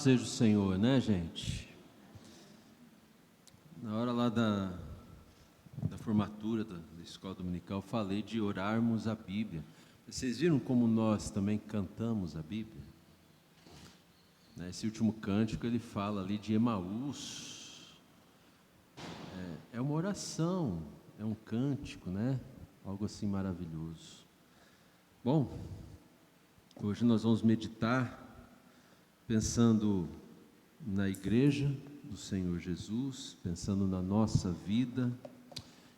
seja o Senhor, né, gente? Na hora lá da formatura da escola dominical, eu falei de orarmos a Bíblia. Vocês viram como nós também cantamos a Bíblia? Esse último cântico, ele fala ali de Emaús. É uma oração, é um cântico, né? Algo assim maravilhoso. Bom, hoje nós vamos meditar pensando na igreja do Senhor Jesus, pensando na nossa vida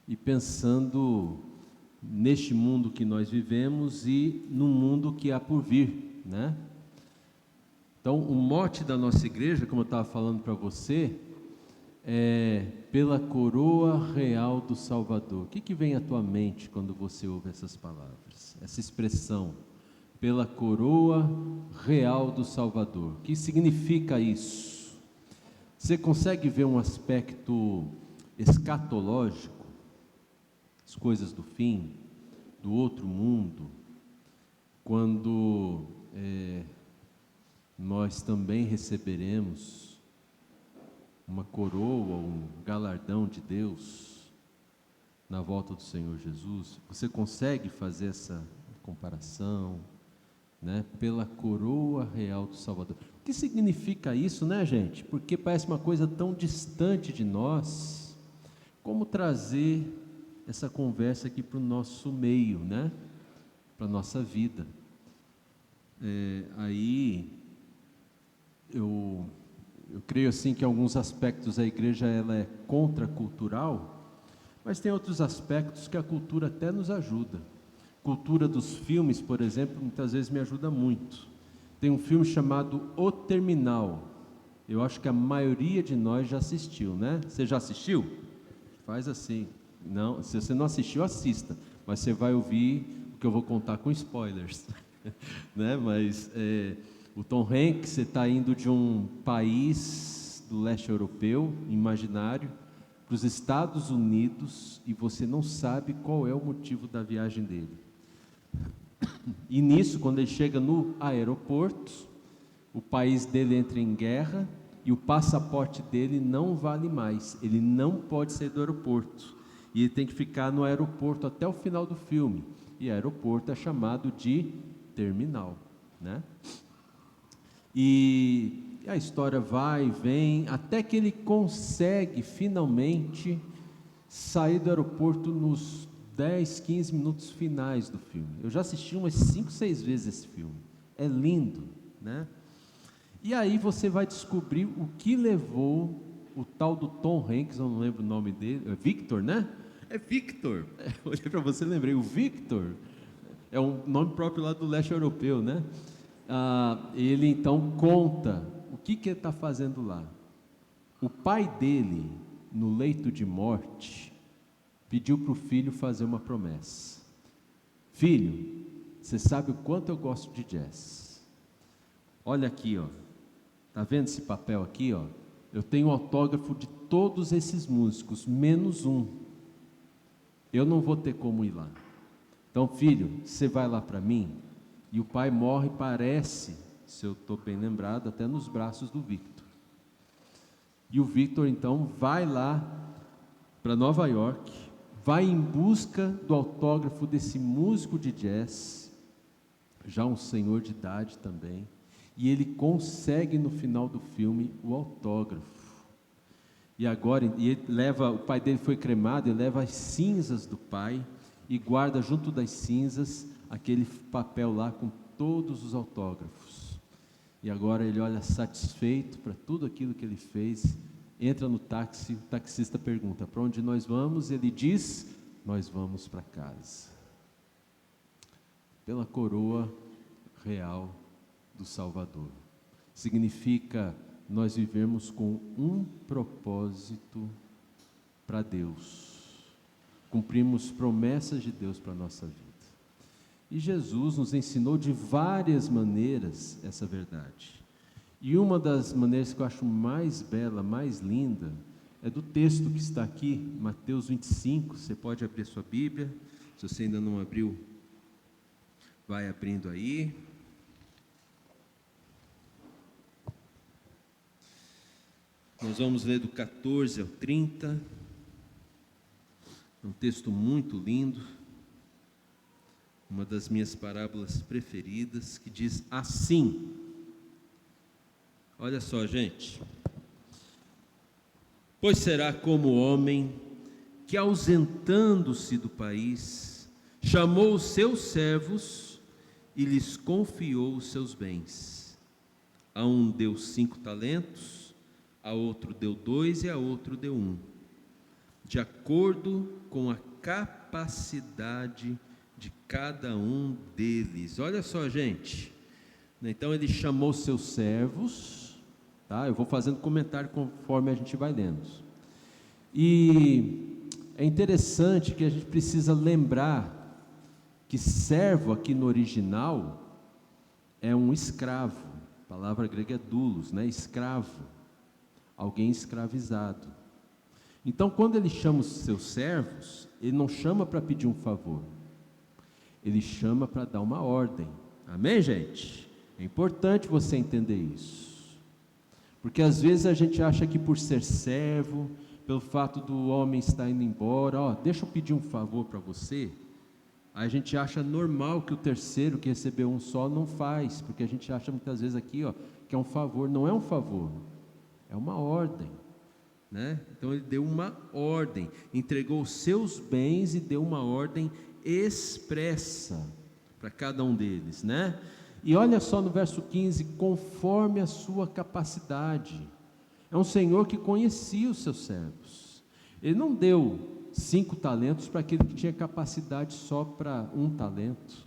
e pensando neste mundo que nós vivemos e no mundo que há por vir, né? Então, o mote da nossa igreja, como eu estava falando para você, é pela coroa real do Salvador. O que vem à tua mente quando você ouve essas palavras, essa expressão? Pela coroa real do Salvador. O que significa isso? Você consegue ver um aspecto escatológico, as coisas do fim, do outro mundo, quando nós também receberemos uma coroa, um galardão de Deus na volta do Senhor Jesus? Você consegue fazer essa comparação? Pela coroa real do Salvador. O que significa isso, né, gente? Porque parece uma coisa tão distante de nós. Como trazer essa conversa aqui para o nosso meio, né? Para a nossa vida. Eu creio assim que em alguns aspectos a igreja ela é contracultural, mas tem outros aspectos que a cultura até nos ajuda. Cultura dos filmes, por exemplo, muitas vezes me ajuda muito. Tem um filme chamado O Terminal. Eu acho que a maioria de nós já assistiu, né? Você já assistiu? Faz assim. Não, se você não assistiu, assista. Mas você vai ouvir o que eu vou contar com spoilers, né? Mas o Tom Hanks, você está indo de um país do leste europeu, imaginário, para os Estados Unidos, e você não sabe qual é o motivo da viagem dele. E nisso, quando ele chega no aeroporto, o país dele entra em guerra e o passaporte dele não vale mais. Ele não pode sair do aeroporto e ele tem que ficar no aeroporto até o final do filme. E aeroporto é chamado de terminal, né? E a história vai e vem até que ele consegue finalmente sair do aeroporto nos 10, 15 minutos finais do filme. Eu já assisti umas 5, 6 vezes esse filme. É lindo, né? E aí você vai descobrir o que levou o tal do Tom Hanks, eu não lembro o nome dele, é Victor, né? É Victor. Olhei para você e lembrei, o Victor é um nome próprio lá do leste europeu, né? Ele então conta o que ele está fazendo lá. O pai dele, no leito de morte, pediu para o filho fazer uma promessa. Filho, você sabe o quanto eu gosto de jazz. Olha aqui, ó. Tá vendo esse papel aqui, ó? Eu tenho autógrafo de todos esses músicos, menos um. Eu não vou ter como ir lá. Então, filho, você vai lá para mim? E o pai morre, parece, se eu estou bem lembrado, até nos braços do Victor. E o Victor, então, vai lá para Nova York, vai em busca do autógrafo desse músico de jazz, já um senhor de idade também, e ele consegue no final do filme o autógrafo. E agora, o pai dele foi cremado, ele leva as cinzas do pai e guarda junto das cinzas aquele papel lá com todos os autógrafos. E agora ele olha satisfeito para tudo aquilo que ele fez. Entra no táxi, o taxista pergunta, para onde nós vamos? Ele diz, nós vamos para casa. Pela coroa real do Salvador. Significa nós vivemos com um propósito para Deus. Cumprimos promessas de Deus para a nossa vida. E Jesus nos ensinou de várias maneiras essa verdade. E uma das maneiras que eu acho mais bela, mais linda, é do texto que está aqui, Mateus 25, você pode abrir a sua Bíblia, se você ainda não abriu, vai abrindo aí. Nós vamos ler do 14 ao 30. É um texto muito lindo, uma das minhas parábolas preferidas, que diz assim. Olha só, gente. Pois será como o homem que, ausentando-se do país, chamou os seus servos e lhes confiou os seus bens. A um deu 5 talentos, a outro deu 2 e a outro deu 1, de acordo com a capacidade de cada um deles. Olha só, gente. Então ele chamou seus servos, tá? Eu vou fazendo comentário conforme a gente vai lendo. E é interessante que a gente precisa lembrar que servo aqui no original é um escravo. A palavra grega é doulos, né? Escravo, alguém escravizado. Então, quando ele chama os seus servos, ele não chama para pedir um favor, ele chama para dar uma ordem. Amém, gente? É importante você entender isso, porque às vezes a gente acha que por ser servo, pelo fato do homem estar indo embora, deixa eu pedir um favor para você. Aí a gente acha normal que o terceiro que recebeu um só não faz, porque a gente acha muitas vezes aqui, que é um favor. Não é um favor, é uma ordem, né? Então ele deu uma ordem, entregou os seus bens e deu uma ordem expressa para cada um deles, né? E olha só no verso 15, conforme a sua capacidade. É um Senhor que conhecia os seus servos. Ele não deu 5 talentos para aquele que tinha capacidade só para 1 talento.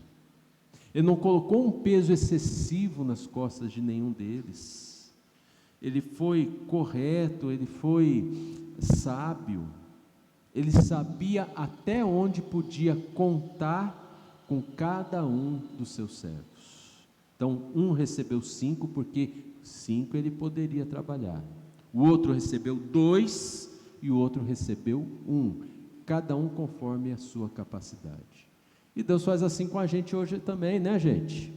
Ele não colocou um peso excessivo nas costas de nenhum deles. Ele foi correto, ele foi sábio. Ele sabia até onde podia contar com cada um dos seus servos. Então, um recebeu 5, porque 5 ele poderia trabalhar. O outro recebeu 2 e o outro recebeu 1. Cada um conforme a sua capacidade. E Deus faz assim com a gente hoje também, né, gente?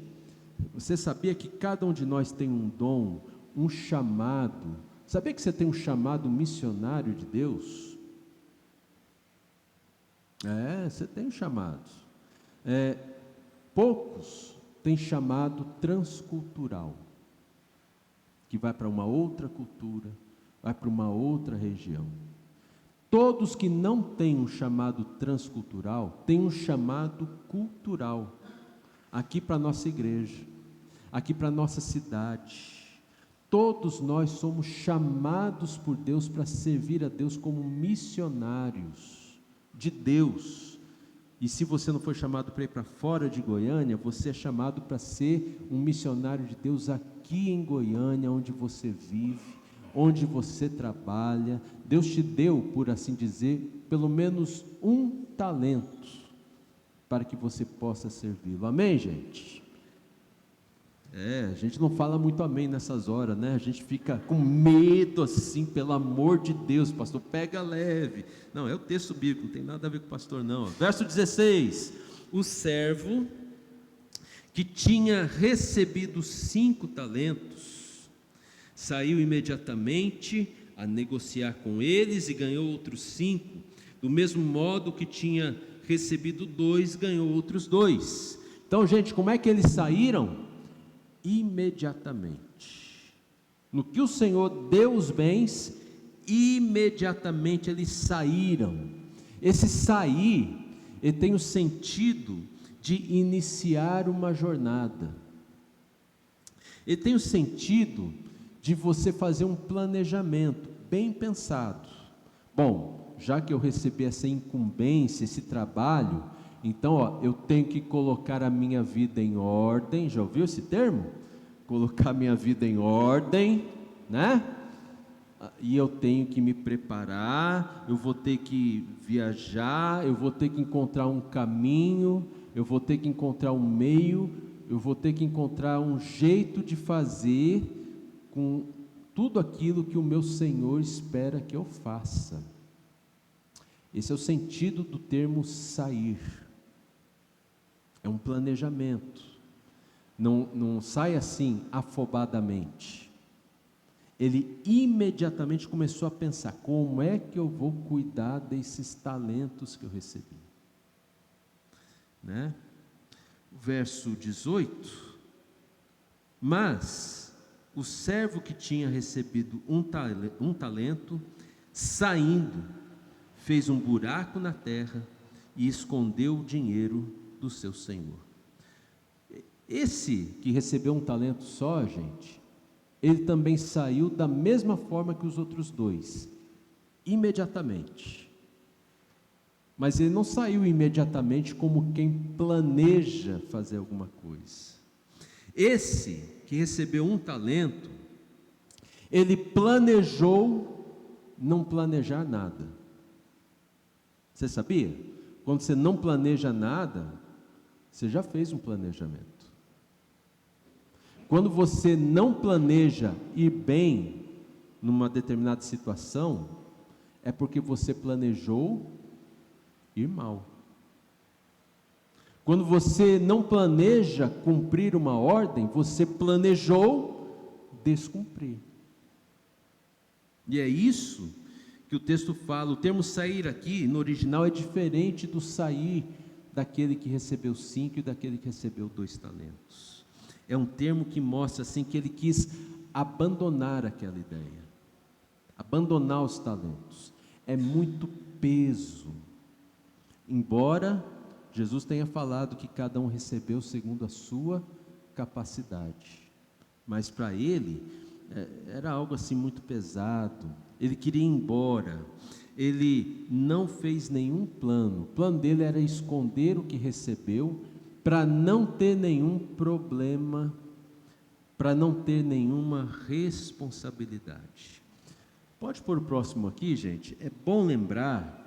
Você sabia que cada um de nós tem um dom, um chamado? Sabia que você tem um chamado missionário de Deus? Você tem um chamado. Poucos têm chamado transcultural, que vai para uma outra cultura, vai para uma outra região. Todos que não têm um chamado transcultural, têm um chamado cultural, aqui para a nossa igreja, aqui para a nossa cidade. Todos nós somos chamados por Deus para servir a Deus como missionários de Deus. E se você não foi chamado para ir para fora de Goiânia, você é chamado para ser um missionário de Deus aqui em Goiânia, onde você vive, onde você trabalha. Deus te deu, por assim dizer, pelo menos 1 talento, para que você possa servi-lo. Amém, gente? A gente não fala muito amém nessas horas, né? A gente fica com medo assim, pelo amor de Deus, pastor, pega leve. Não, é o texto bíblico, não tem nada a ver com o pastor não. Verso 16, o servo que tinha recebido 5 talentos, saiu imediatamente a negociar com eles e ganhou outros 5, do mesmo modo que tinha recebido 2, ganhou outros 2. Então, gente, como é que eles saíram? Imediatamente. No que o Senhor deu os bens, imediatamente eles saíram. Esse sair, ele tem o sentido de iniciar uma jornada. Ele tem o sentido de você fazer um planejamento bem pensado. Bom, já que eu recebi essa incumbência, esse trabalho, então, eu tenho que colocar a minha vida em ordem. Já ouviu esse termo? Colocar a minha vida em ordem, né? E eu tenho que me preparar, eu vou ter que viajar, eu vou ter que encontrar um caminho, eu vou ter que encontrar um meio, eu vou ter que encontrar um jeito de fazer com tudo aquilo que o meu Senhor espera que eu faça. Esse é o sentido do termo sair. É um planejamento. Não sai assim afobadamente. ele imediatamente começou a pensar: como é que eu vou cuidar desses talentos que eu recebi? Né? Verso 18: mas o servo que tinha recebido um talento, saindo, fez um buraco na terra e escondeu o dinheiro do seu senhor. Esse que recebeu um talento só, gente, ele também saiu da mesma forma que os outros dois, imediatamente. Mas ele não saiu imediatamente como quem planeja fazer alguma coisa. Esse que recebeu um talento, ele planejou não planejar nada. Você sabia? Quando você não planeja nada, você já fez um planejamento. Quando você não planeja ir bem numa determinada situação, é porque você planejou ir mal. Quando você não planeja cumprir uma ordem, você planejou descumprir. E é isso que o texto fala. O termo sair aqui, no original, é diferente do sair daquele que recebeu 5 e daquele que recebeu 2 talentos. É um termo que mostra assim que ele quis abandonar aquela ideia, abandonar os talentos. É muito peso. Embora Jesus tenha falado que cada um recebeu segundo a sua capacidade, mas para ele era algo assim muito pesado. Ele queria ir embora. Ele não fez nenhum plano. O plano dele era esconder o que recebeu, para não ter nenhum problema, para não ter nenhuma responsabilidade. Pode pôr o próximo aqui, gente. É bom lembrar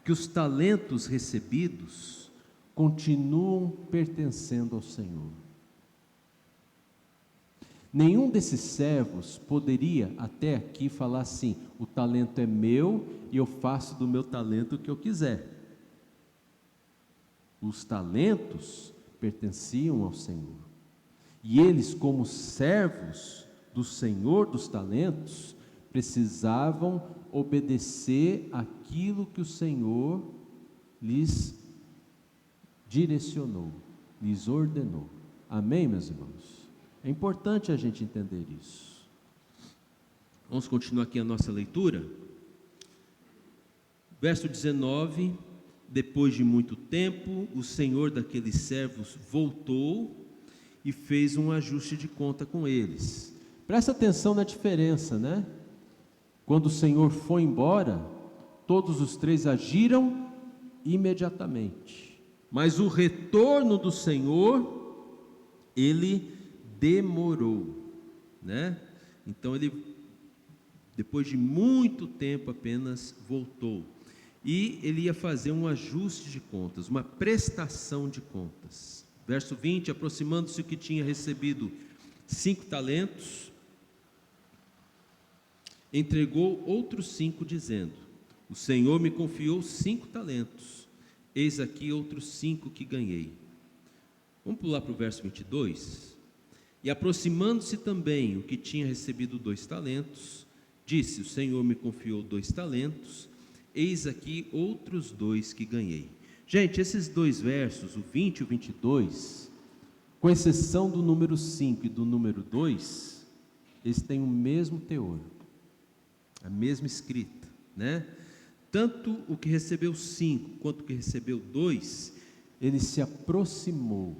que os talentos recebidos continuam pertencendo ao Senhor. Nenhum desses servos poderia até aqui falar assim: o talento é meu e eu faço do meu talento o que eu quiser. Os talentos pertenciam ao Senhor, e eles, como servos do Senhor dos talentos, precisavam obedecer aquilo que o Senhor lhes direcionou, lhes ordenou. Amém, meus irmãos? É importante a gente entender isso. Vamos continuar aqui a nossa leitura. Verso 19: depois de muito tempo, o senhor daqueles servos voltou e fez um ajuste de conta com eles. Presta atenção na diferença, né? Quando o senhor foi embora, todos os 3 agiram imediatamente. Mas o retorno do senhor, ele demorou, né? Então ele, depois de muito tempo, apenas voltou. E ele ia fazer um ajuste de contas, uma prestação de contas. Verso 20: aproximando-se o que tinha recebido 5 talentos, entregou outros 5, dizendo: o Senhor me confiou 5 talentos, eis aqui outros 5 que ganhei. Vamos pular para o verso 22. E aproximando-se também o que tinha recebido 2 talentos, disse: o Senhor me confiou 2 talentos, eis aqui outros 2 que ganhei. Gente, esses 2 versos, o 20 e o 22, com exceção do número 5 e do número 2, eles têm o mesmo teor, a mesma escrita, né? Tanto o que recebeu 5 quanto o que recebeu 2, ele se aproximou,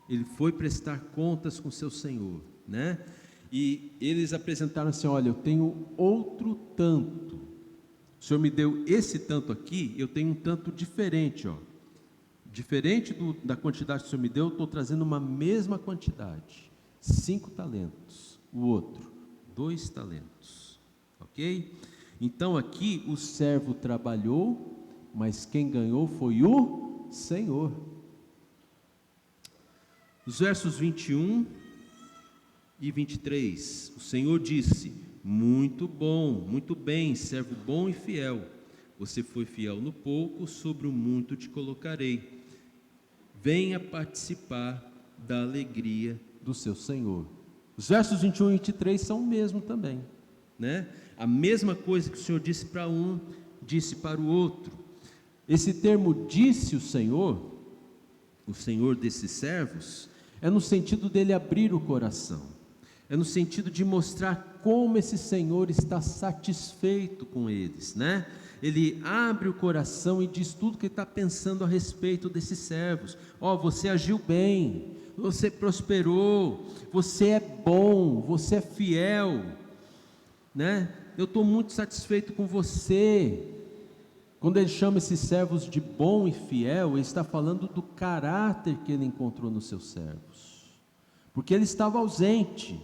ele foi prestar contas com seu Senhor, né? E eles apresentaram assim: olha, eu tenho outro tanto, o Senhor me deu esse tanto aqui, eu tenho um tanto diferente, ó. Diferente da quantidade que o Senhor me deu, eu estou trazendo uma mesma quantidade, 5 talentos, o outro, 2 talentos, ok? Então aqui o servo trabalhou, mas quem ganhou foi o Senhor. Os versos 21 e 23, o Senhor disse: muito bom, muito bem, servo bom e fiel, você foi fiel no pouco, sobre o muito te colocarei, venha participar da alegria do seu Senhor. Os versos 21 e 23 são o mesmo também, né? A mesma coisa que o Senhor disse para um, disse para o outro. Esse termo disse o Senhor desses servos, é no sentido dele abrir o coração, é no sentido de mostrar como esse Senhor está satisfeito com eles, né? Ele abre o coração e diz tudo que ele está pensando a respeito desses servos. Você agiu bem, você prosperou, você é bom, você é fiel, né? Eu estou muito satisfeito com você. Quando ele chama esses servos de bom e fiel, ele está falando do caráter que ele encontrou nos seus servos, porque ele estava ausente,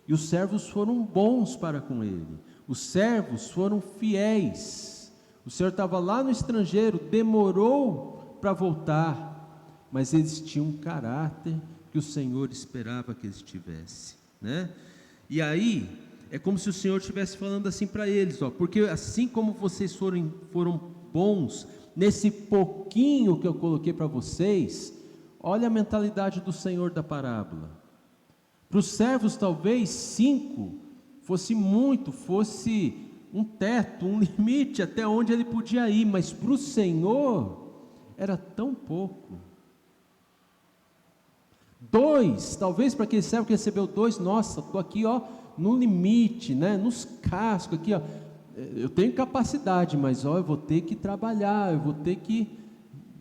e os servos foram bons para com ele, os servos foram fiéis. O Senhor estava lá no estrangeiro, demorou para voltar, mas eles tinham um caráter que o Senhor esperava que eles tivessem, né? E aí, é como se o Senhor estivesse falando assim para eles, porque assim como vocês foram bons, nesse pouquinho que eu coloquei para vocês, olha a mentalidade do Senhor da parábola. Para os servos talvez 5 fosse muito, fosse um teto, um limite até onde ele podia ir, mas para o Senhor era tão pouco. 2, talvez para aquele servo que recebeu 2, nossa, estou aqui no limite, né? Nos cascos aqui, eu tenho capacidade, mas eu vou ter que trabalhar,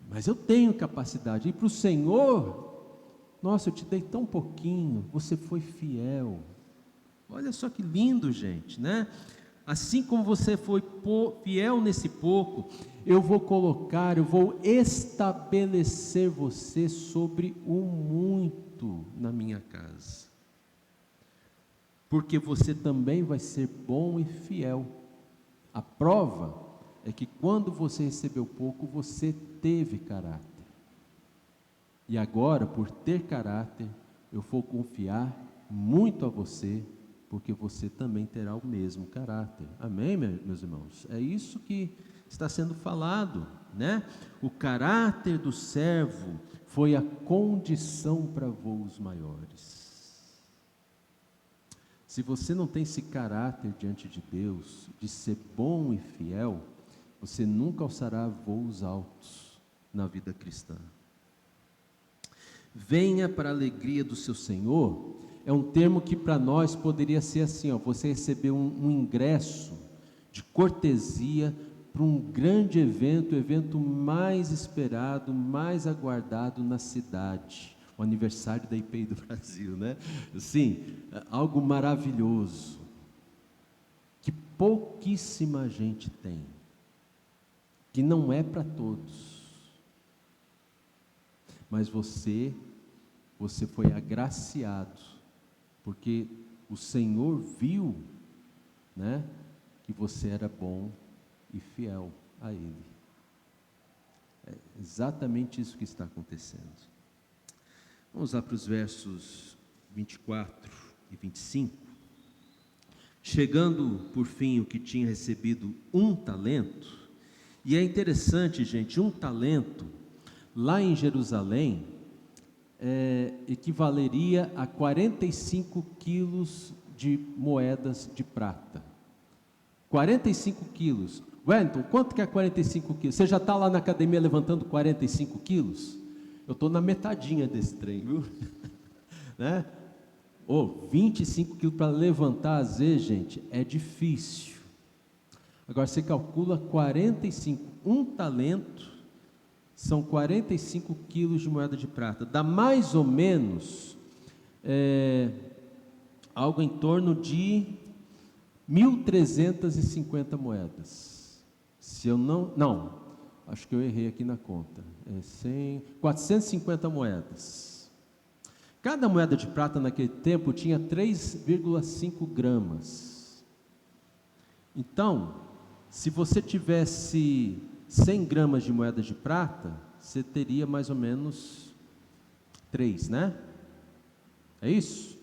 mas eu tenho capacidade. E para o Senhor, nossa, eu te dei tão pouquinho, você foi fiel. Olha só que lindo, gente, né? Assim como você foi fiel nesse pouco, eu vou estabelecer você sobre o muito na minha casa, porque você também vai ser bom e fiel. A prova é que quando você recebeu pouco, você teve caráter, e agora, por ter caráter, eu vou confiar muito a você, porque você também terá o mesmo caráter. Amém, meus irmãos? É isso que está sendo falado, né? O caráter do servo foi a condição para voos maiores. Se você não tem esse caráter diante de Deus, de ser bom e fiel, você nunca alçará voos altos na vida cristã. Venha para a alegria do seu Senhor, é um termo que para nós poderia ser assim, você recebeu um ingresso de cortesia para um grande evento, o evento mais esperado, mais aguardado na cidade, o aniversário da IPI do Brasil, né? Sim, algo maravilhoso, que pouquíssima gente tem, que não é para todos, mas você foi agraciado, porque o Senhor viu, né, que você era bom e fiel a Ele. É exatamente isso que está acontecendo. Vamos lá para os versos 24 e 25. Chegando por fim o que tinha recebido 1 talento, e é interessante, gente, 1 talento, lá em Jerusalém, equivaleria a 45 quilos de moedas de prata. 45 quilos. Wellington, quanto que é 45 quilos? Você já está lá na academia levantando 45 quilos? Eu estou na metadinha desse trem, viu? Né? 25 quilos para levantar, às vezes, gente, é difícil. Agora, você calcula 45, 1 talento, são 45 quilos de moeda de prata, dá mais ou menos algo em torno de 1.350 moedas, se eu não, acho que eu errei aqui na conta, 450 moedas, cada moeda de prata naquele tempo tinha 3,5 gramas, então, se você tivesse 100 gramas de moeda de prata, você teria mais ou menos 3, né? É isso?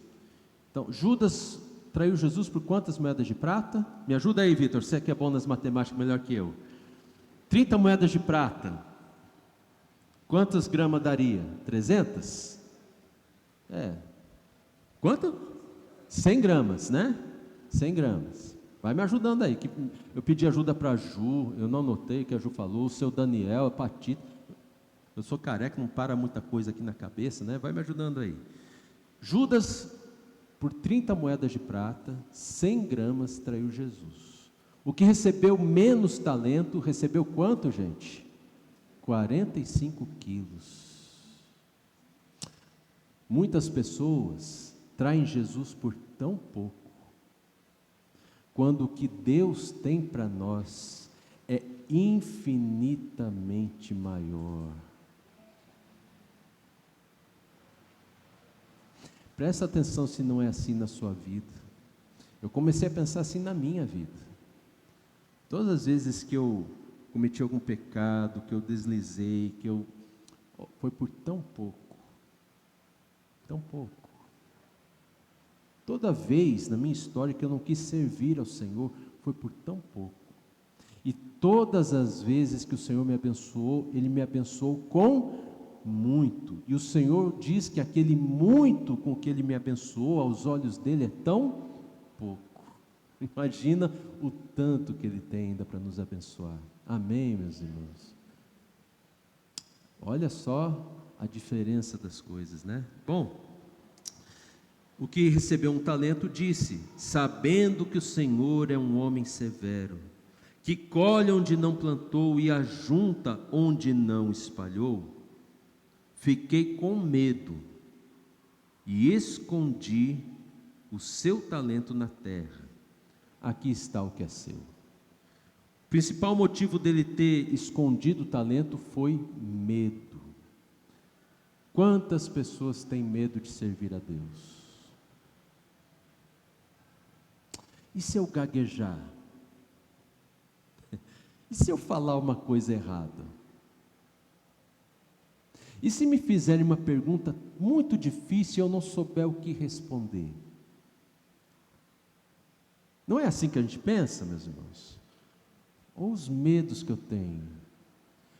Então, Judas traiu Jesus por quantas moedas de prata? Me ajuda aí, Vitor, você que é bom nas matemáticas melhor que eu. 30 moedas de prata. Quantas gramas daria? 300? Quanto? 100 gramas, né? 100 gramas. Vai me ajudando aí, que eu pedi ajuda para a Ju, eu não notei o que a Ju falou, o seu Daniel, a Patita. Eu sou careca, não para muita coisa aqui na cabeça, né? Vai me ajudando aí. Judas, por 30 moedas de prata, 100 gramas, traiu Jesus. O que recebeu menos talento, recebeu quanto, gente? 45 quilos. Muitas pessoas traem Jesus por tão pouco, quando o que Deus tem para nós é infinitamente maior. Presta atenção se não é assim na sua vida. Eu comecei a pensar assim na minha vida. Todas as vezes que eu cometi algum pecado, que eu deslizei, foi por tão pouco. Tão pouco. Toda vez na minha história que eu não quis servir ao Senhor, foi por tão pouco. E todas as vezes que o Senhor me abençoou, Ele me abençoou com muito. E o Senhor diz que aquele muito com que Ele me abençoou, aos olhos dEle, é tão pouco. Imagina o tanto que Ele tem ainda para nos abençoar. Amém, meus irmãos? Olha só a diferença das coisas, né? Bom, o que recebeu um talento disse: sabendo que o Senhor é um homem severo, que colhe onde não plantou e ajunta onde não espalhou, fiquei com medo e escondi o seu talento na terra. Aqui está o que é seu. O principal motivo dele ter escondido o talento foi medo. Quantas pessoas têm medo de servir a Deus? E se eu gaguejar? E se eu falar uma coisa errada? E se me fizerem uma pergunta muito difícil e eu não souber o que responder? Não é assim que a gente pensa, meus irmãos? Ou os medos que eu tenho.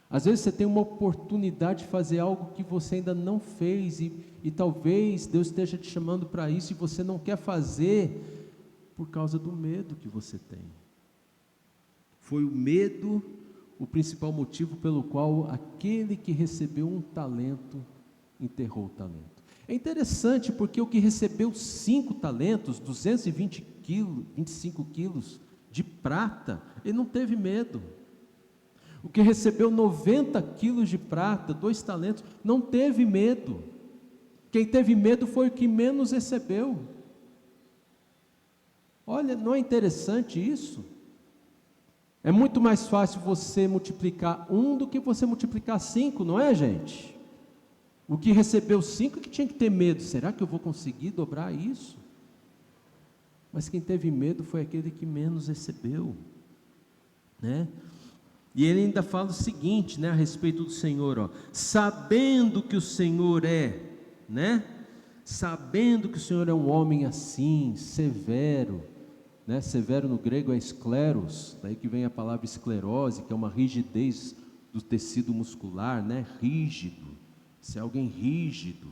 Às vezes você tem uma oportunidade de fazer algo que você ainda não fez e talvez Deus esteja te chamando para isso e você não quer fazer por causa do medo que você tem. Foi o medo o principal motivo pelo qual aquele que recebeu um talento enterrou o talento. É interessante porque o que recebeu 5 talentos, 220 quilos, 25 quilos de prata, ele não teve medo. O que recebeu 90 quilos de prata, 2 talentos, não teve medo. Quem teve medo foi o que menos recebeu. Olha, não é interessante isso? É muito mais fácil você multiplicar 1 do que você multiplicar 5, não é, gente? O que recebeu 5 que tinha que ter medo. Será que eu vou conseguir dobrar isso? Mas quem teve medo foi aquele que menos recebeu, né? E ele ainda fala o seguinte, né, a respeito do Senhor, ó, sabendo que o Senhor é, né? Sabendo que o Senhor é um homem assim, severo, né? Severo no grego é escleros, daí que vem a palavra esclerose, que é uma rigidez do tecido muscular, né? Rígido. Se é alguém rígido,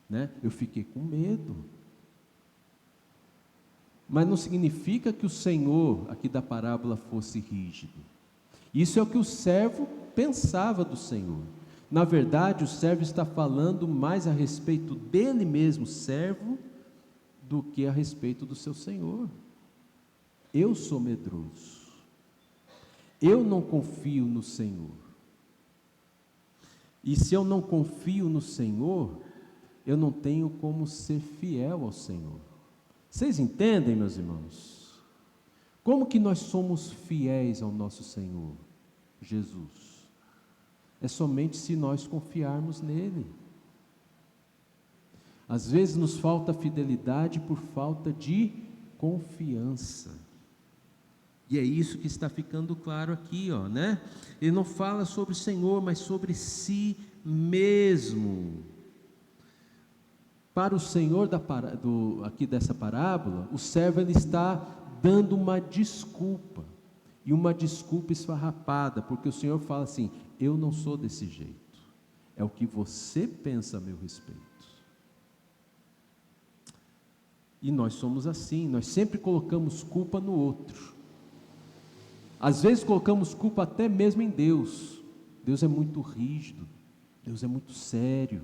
né? Eu fiquei com medo. Mas não significa que o Senhor aqui da parábola fosse rígido. Isso é o que o servo pensava do Senhor. Na verdade, o servo está falando mais a respeito dele mesmo, servo, do que a respeito do seu Senhor. Eu sou medroso. Eu não confio no Senhor. E se eu não confio no Senhor, eu não tenho como ser fiel ao Senhor. Vocês entendem, meus irmãos? Como que nós somos fiéis ao nosso Senhor, Jesus? É somente se nós confiarmos nele. Às vezes nos falta fidelidade por falta de confiança. E é isso que está ficando claro aqui, ó, né? Ele não fala sobre o Senhor, mas sobre si mesmo. Para o Senhor aqui dessa parábola, o servo ele está dando uma desculpa, e uma desculpa esfarrapada, porque o Senhor fala assim: eu não sou desse jeito, é o que você pensa a meu respeito. E nós somos assim, nós sempre colocamos culpa no outro. Às vezes colocamos culpa até mesmo em Deus. Deus é muito rígido, Deus é muito sério,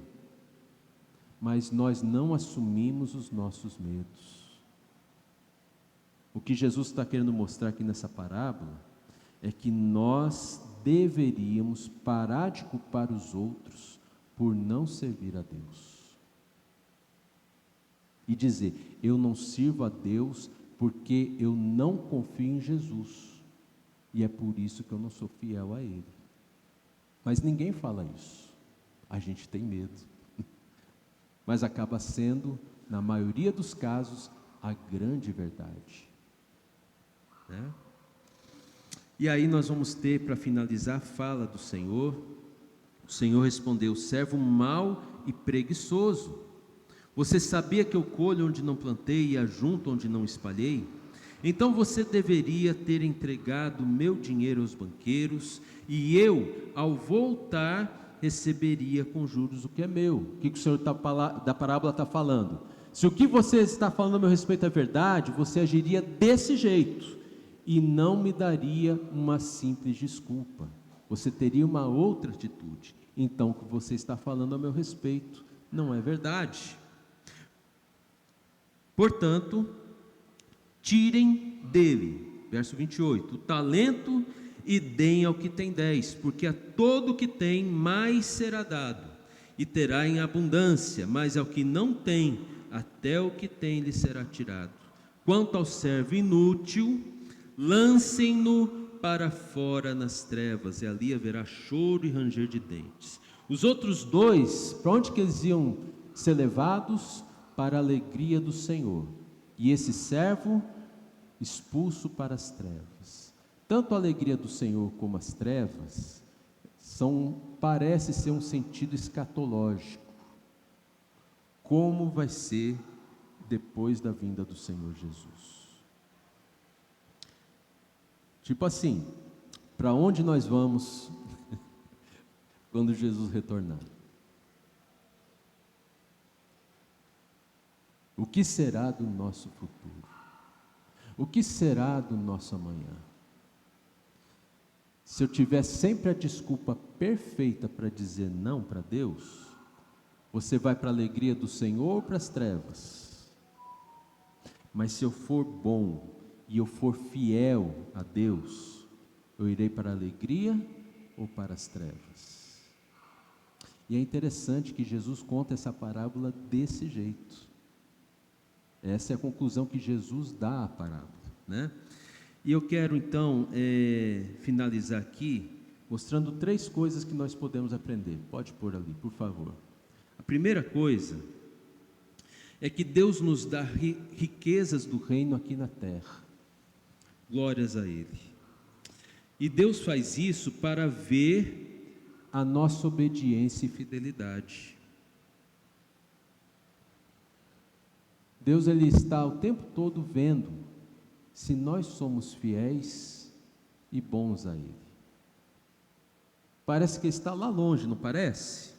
mas nós não assumimos os nossos medos. O que Jesus está querendo mostrar aqui nessa parábola é que nós deveríamos parar de culpar os outros por não servir a Deus. E dizer, eu não sirvo a Deus porque eu não confio em Jesus. E é por isso que eu não sou fiel a Ele. Mas ninguém fala isso. A gente tem medo. Mas acaba sendo, na maioria dos casos, a grande verdade. Né? E aí nós vamos ter, para finalizar, a fala do Senhor. O Senhor respondeu, servo mau e preguiçoso. Você sabia que eu colho onde não plantei e ajunto onde não espalhei? Então você deveria ter entregado meu dinheiro aos banqueiros, e eu, ao voltar, receberia com juros o que é meu. O que o Senhor da parábola está falando? Se o que você está falando a meu respeito é verdade, você agiria desse jeito, e não me daria uma simples desculpa. Você teria uma outra atitude. Então o que você está falando a meu respeito não é verdade. Portanto, tirem dele, verso 28, o talento e deem ao que tem 10, porque a todo o que tem mais será dado, e terá em abundância, mas ao que não tem, até o que tem lhe será tirado. Quanto ao servo inútil, lancem-no para fora nas trevas, e ali haverá choro e ranger de dentes. Os outros dois, para onde que eles iam ser levados? Para a alegria do Senhor. E esse servo expulso para as trevas. Tanto a alegria do Senhor como as trevas parece ser um sentido escatológico. Como vai ser depois da vinda do Senhor Jesus? Tipo assim, para onde nós vamos quando Jesus retornar? O que será do nosso futuro? O que será do nosso amanhã? Se eu tiver sempre a desculpa perfeita para dizer não para Deus, você vai para a alegria do Senhor ou para as trevas? Mas se eu for bom e eu for fiel a Deus, eu irei para a alegria ou para as trevas? E é interessante que Jesus conta essa parábola desse jeito. Essa é a conclusão que Jesus dá à parábola, né? E eu quero então finalizar aqui mostrando 3 coisas que nós podemos aprender. Pode pôr ali, por favor. A primeira coisa é que Deus nos dá riquezas do reino aqui na terra. Glórias a Ele. E Deus faz isso para ver a nossa obediência e fidelidade. Deus, Ele está o tempo todo vendo se nós somos fiéis e bons a Ele. Parece que Ele está lá longe, não parece?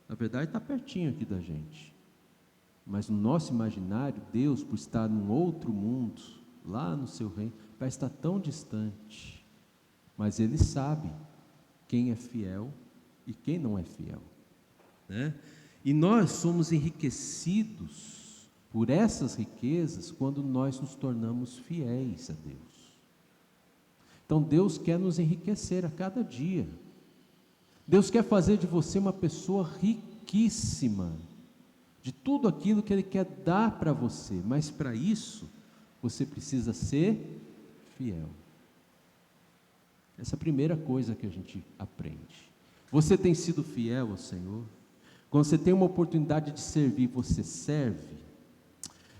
Na verdade está pertinho aqui da gente. Mas no nosso imaginário, Deus, por estar num outro mundo, lá no seu reino, parece estar tão distante. Mas Ele sabe quem é fiel e quem não é fiel, né? E nós somos enriquecidos por essas riquezas quando nós nos tornamos fiéis a Deus. Então Deus quer nos enriquecer a cada dia. Deus quer fazer de você uma pessoa riquíssima, de tudo aquilo que Ele quer dar para você, mas para isso, você precisa ser fiel. Essa é a primeira coisa que a gente aprende. Você tem sido fiel ao Senhor? Quando você tem uma oportunidade de servir, você serve?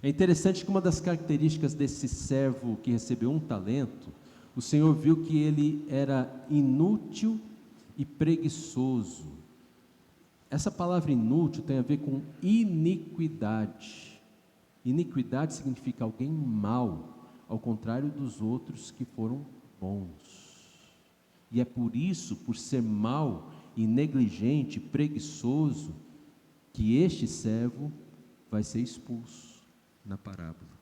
É interessante que uma das características desse servo que recebeu um talento, o Senhor viu que ele era inútil e preguiçoso. Essa palavra inútil tem a ver com iniquidade. Iniquidade significa alguém mau, ao contrário dos outros que foram bons. E é por isso, por ser mau e negligente, preguiçoso, que este servo vai ser expulso. na parábola.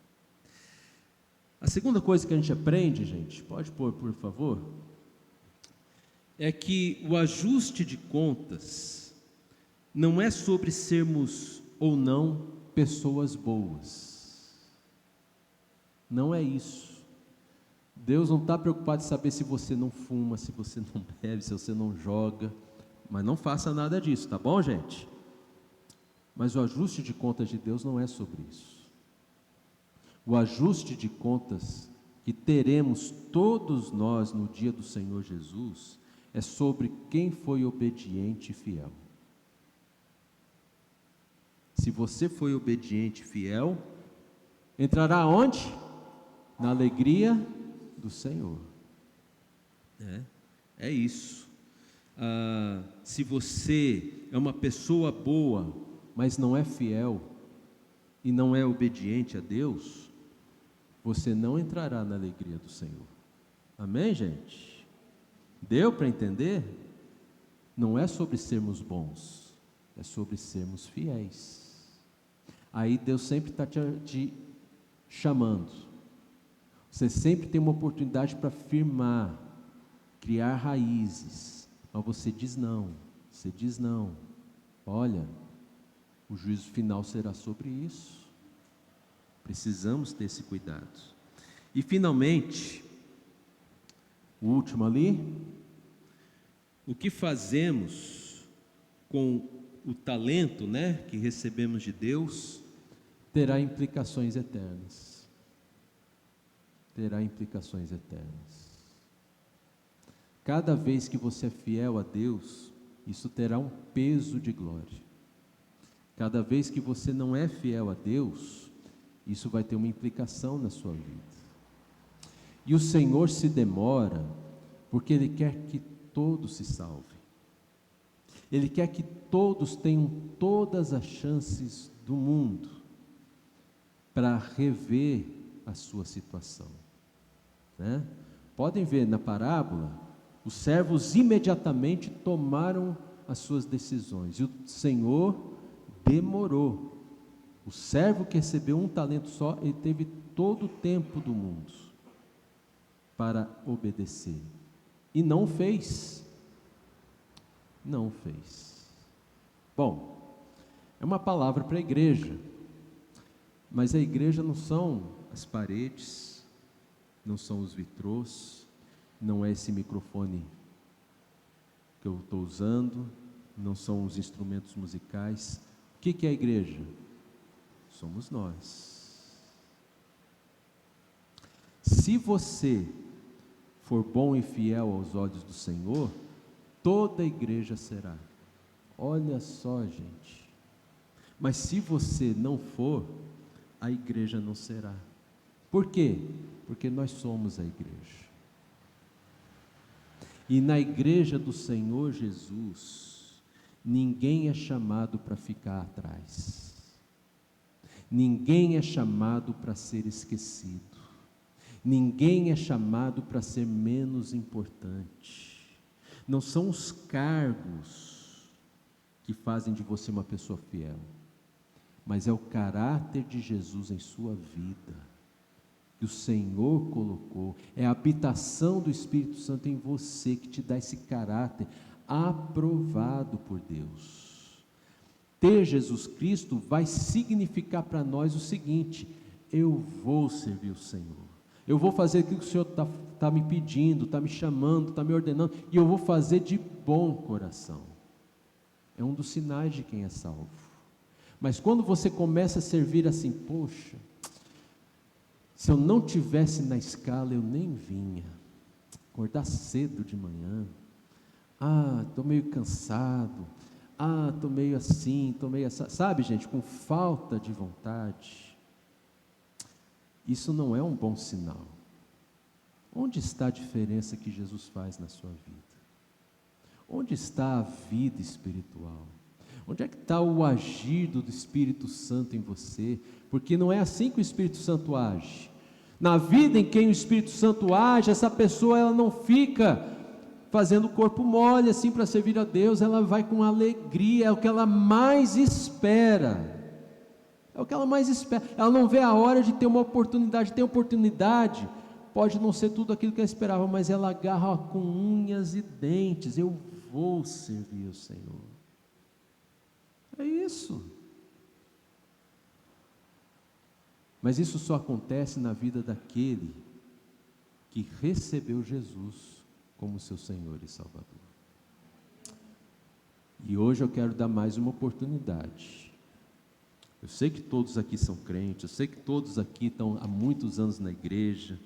A segunda coisa que a gente aprende, gente, pode pôr, por favor, é que o ajuste de contas não é sobre sermos ou não pessoas boas. Não é isso. Deus não está preocupado em saber se você não fuma, se você não bebe, se você não joga, mas não faça nada disso, tá bom, gente? Mas o ajuste de contas de Deus não é sobre isso. O ajuste de contas que teremos todos nós no dia do Senhor Jesus é sobre quem foi obediente e fiel. Se você foi obediente e fiel, entrará onde? Na alegria do Senhor. É isso. Se você é uma pessoa boa, mas não é fiel e não é obediente a Deus, você não entrará na alegria do Senhor. Amém, gente? Deu para entender? Não é sobre sermos bons, é sobre sermos fiéis. Aí Deus sempre está te chamando. Você sempre tem uma oportunidade para firmar, criar raízes, mas você diz não. Olha, o juízo final será sobre isso. Precisamos ter esse cuidado. E finalmente, o último ali, o que fazemos com o talento, que recebemos de Deus, terá implicações eternas. Terá implicações eternas. Cada vez que você é fiel a Deus, isso terá um peso de glória. Cada vez que você não é fiel a Deus, isso vai ter uma implicação na sua vida. E o Senhor se demora, porque Ele quer que todos se salvem. Ele quer que todos tenham todas as chances do mundo para rever a sua situação. Podem ver na parábola, os servos imediatamente tomaram as suas decisões, e o Senhor demorou. O servo que recebeu um talento só, ele teve todo o tempo do mundo para obedecer, e não fez. Bom, é uma palavra para a igreja, mas a igreja não são as paredes, não são os vitrôs, não é esse microfone que eu estou usando, não são os instrumentos musicais. O que é a igreja? Somos nós. Se você for bom e fiel aos olhos do Senhor, toda a igreja será. Olha só, gente. Mas se você não for, a igreja não será. Por quê? Porque nós somos a igreja. E na igreja do Senhor Jesus, ninguém é chamado para ficar atrás. Ninguém é chamado para ser esquecido. Ninguém é chamado para ser menos importante. Não são os cargos que fazem de você uma pessoa fiel, mas é o caráter de Jesus em sua vida, que o Senhor colocou, é a habitação do Espírito Santo em você, que te dá esse caráter aprovado por Deus. Ter Jesus Cristo vai significar para nós o seguinte: eu vou servir o Senhor, eu vou fazer aquilo que o Senhor está me pedindo, está me chamando, está me ordenando, e eu vou fazer de bom coração. É um dos sinais de quem é salvo. Mas quando você começa a servir assim, poxa, se eu não tivesse na escala eu nem vinha, acordar cedo de manhã, estou meio cansado, estou meio assim, estou meio assim, sabe, gente, com falta de vontade. Isso não é um bom sinal. Onde está a diferença que Jesus faz na sua vida? Onde está a vida espiritual? Onde é que está o agir do Espírito Santo em você? Porque não é assim que o Espírito Santo age. Na vida em que o Espírito Santo age, essa pessoa ela não fica fazendo o corpo mole assim para servir a Deus, ela vai com alegria, é o que ela mais espera. É o que ela mais espera. Ela não vê a hora de ter uma oportunidade. Ter oportunidade pode não ser tudo aquilo que ela esperava, mas ela agarra com unhas e dentes. Eu vou servir o Senhor. É isso. Mas isso só acontece na vida daquele que recebeu Jesus como seu Senhor e Salvador. E hoje eu quero dar mais uma oportunidade. Eu sei que todos aqui são crentes, eu sei que todos aqui estão há muitos anos na igreja,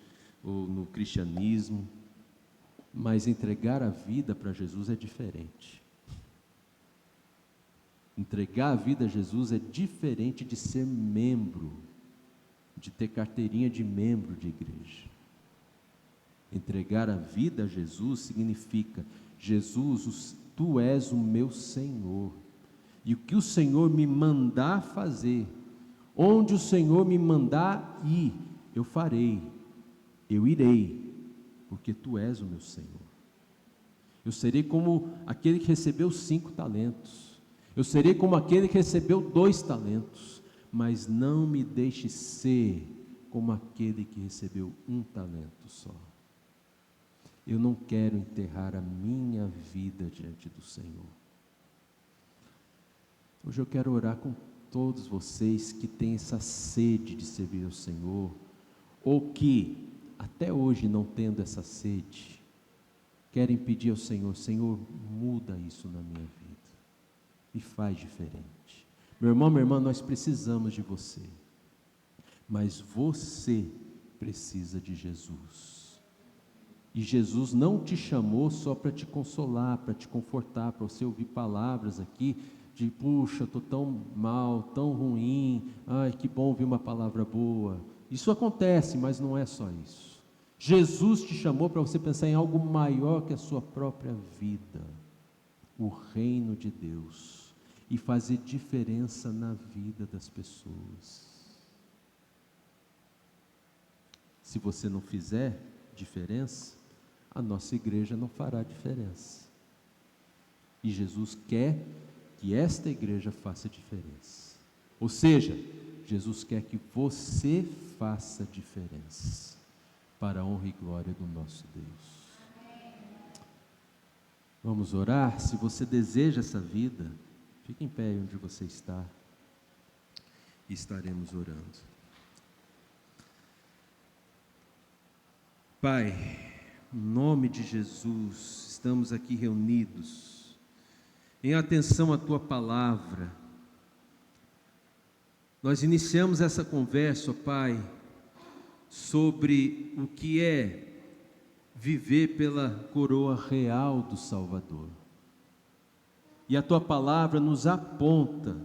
ou no cristianismo, mas entregar a vida para Jesus é diferente. Entregar a vida a Jesus é diferente de ser membro, de ter carteirinha de membro de igreja. Entregar a vida a Jesus significa: Jesus, Tu és o meu Senhor, e o que o Senhor me mandar fazer, onde o Senhor me mandar ir, eu farei, eu irei, porque Tu és o meu Senhor. Eu serei como aquele que recebeu 5 talentos, eu serei como aquele que recebeu 2 talentos, mas não me deixe ser como aquele que recebeu 1 talento só. Eu não quero enterrar a minha vida diante do Senhor. Hoje eu quero orar com todos vocês que têm essa sede de servir ao Senhor, ou que, até hoje não tendo essa sede, querem pedir ao Senhor: Senhor, muda isso na minha vida, e faz diferente. Meu irmão, minha irmã, nós precisamos de você, mas você precisa de Jesus. E Jesus não te chamou só para te consolar, para te confortar, para você ouvir palavras aqui de: puxa, estou tão mal, tão ruim, ai que bom ouvir uma palavra boa. Isso acontece, mas não é só isso. Jesus te chamou para você pensar em algo maior que a sua própria vida, o reino de Deus, e fazer diferença na vida das pessoas. Se você não fizer diferença, a nossa igreja não fará diferença. E Jesus quer que esta igreja faça diferença. Ou seja, Jesus quer que você faça diferença, para a honra e glória do nosso Deus. Vamos orar? Se você deseja essa vida, fique em pé onde você está, e estaremos orando. Pai, em nome de Jesus, estamos aqui reunidos, em atenção à Tua palavra. Nós iniciamos essa conversa, ó Pai, sobre o que é viver pela coroa real do Salvador. E a Tua palavra nos aponta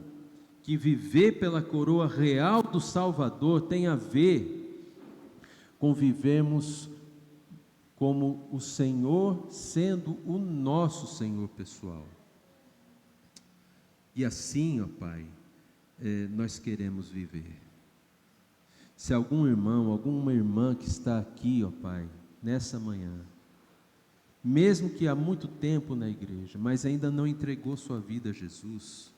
que viver pela coroa real do Salvador tem a ver com vivermos como o Senhor sendo o nosso Senhor pessoal. E assim, ó Pai, nós queremos viver. Se algum irmão, alguma irmã que está aqui, ó Pai, nessa manhã, mesmo que há muito tempo na igreja, mas ainda não entregou sua vida a Jesus,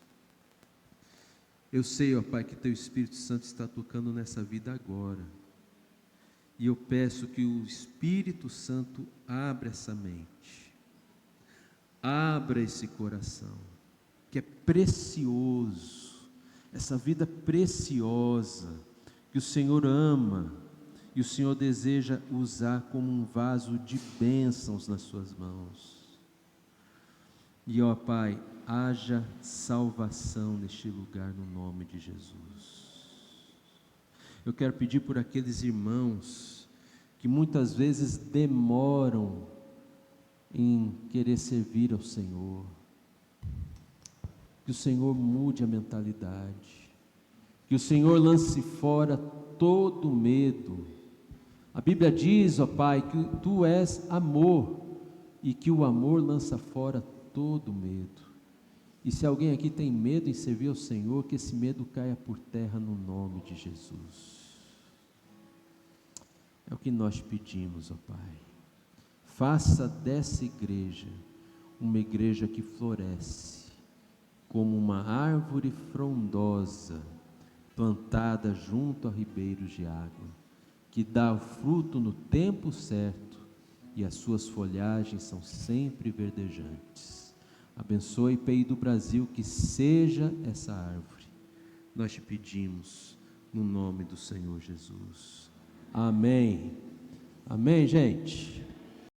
eu sei, ó Pai, que Teu Espírito Santo está tocando nessa vida agora. E eu peço que o Espírito Santo abra essa mente, abra esse coração, que é precioso, essa vida preciosa, que o Senhor ama, e o Senhor deseja usar como um vaso de bênçãos nas suas mãos. E ó Pai, haja salvação neste lugar no nome de Jesus. Eu quero pedir por aqueles irmãos que muitas vezes demoram em querer servir ao Senhor, que o Senhor mude a mentalidade, que o Senhor lance fora todo medo. A Bíblia diz, ó Pai, que Tu és amor, e que o amor lança fora todo medo. E se alguém aqui tem medo em servir ao Senhor, que esse medo caia por terra no nome de Jesus. É o que nós pedimos, ó Pai. Faça dessa igreja uma igreja que floresce como uma árvore frondosa, plantada junto a ribeiros de água, que dá o fruto no tempo certo e as suas folhagens são sempre verdejantes. Abençoe, PEI do Brasil, que seja essa árvore. Nós te pedimos no nome do Senhor Jesus. Amém. Amém, gente.